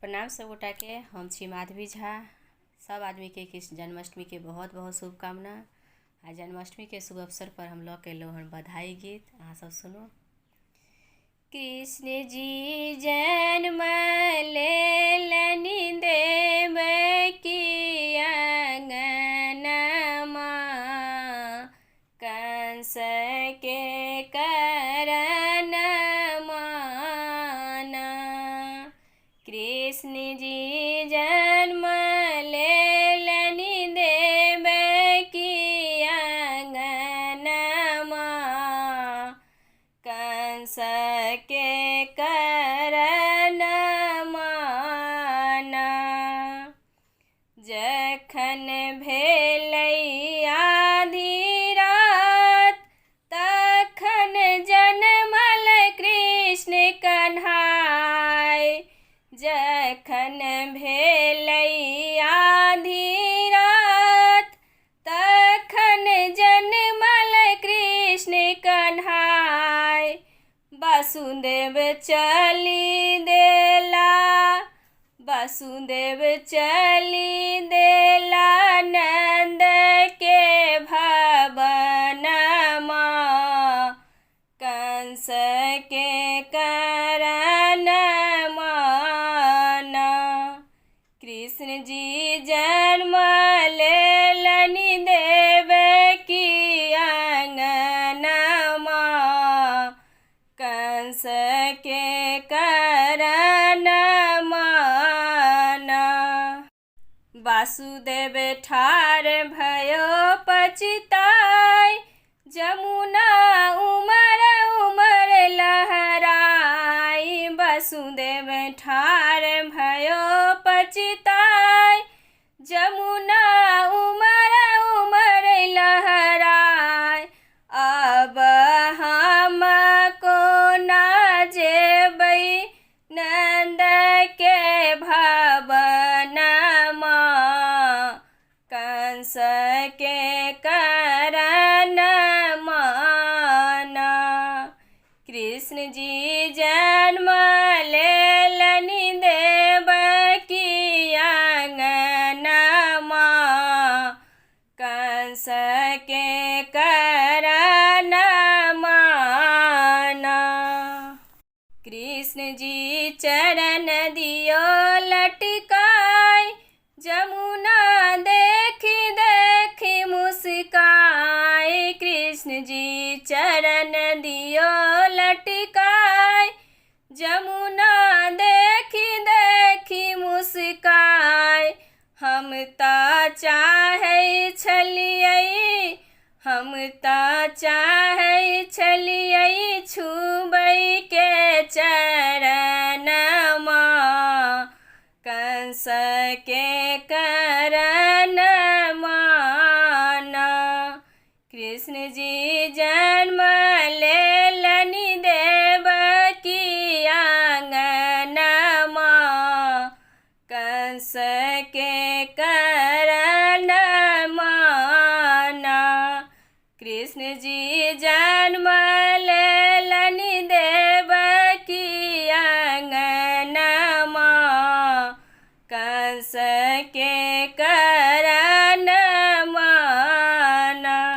प्रणाम सब गोटा के। हम छी माधवी झा। सब आदमी के कृष्ण जन्माष्टमी के बहुत बहुत शुभकामना। आ जन्माष्टमी के शुभ अवसर पर हम लोग के लोहन बधाई गीत अहाँ सब सुनो। कृष्ण जी जन्म लेलनि देव की अंगनमा, कंस के करन माना। कृष्ण जी जन्म लेलनि देव की अंगनमा, कंस के करन माना। जखन भेलै आधी रात, तखन जनमल कृष्ण कन्हाय। जखन भेलै आधी रात, तखन जनमल कृष्ण कन्हाय। वासुदेव चली देला, वासुदेव चली देला नंद के भवनमा, कंस के करन माना। कृष्ण जी जन्म लेलनि देव की अंगनमा, कंस के करन माना। वासुदेव ठार भयो पछिताय, जमुना उमर उमर लहराई। वासुदेव ठार भयो पछिताय, जमुना उमर उमर लहराय। अब हम कोना जेबै नंद के भवनमा, कंस के करन माना। कृष्ण जी जन्म लेलनि देव की अंगनमा, कंस के करन माना। कृष्ण जी चरण दियो लटकाय, जमुना देखी देखी मुस्काय। कृष्ण जी चरण दियो लटकाय, जमुना देखी देखी मुस्काय। हम ता चाहै छलियै, हम ता चाहै छलियै छुबै के चरणमा, कंस के करन माना। कृष्ण जी जन्म लेलनि देव की अंगनमा, कंस के करन माना। कृष्ण जी जन्म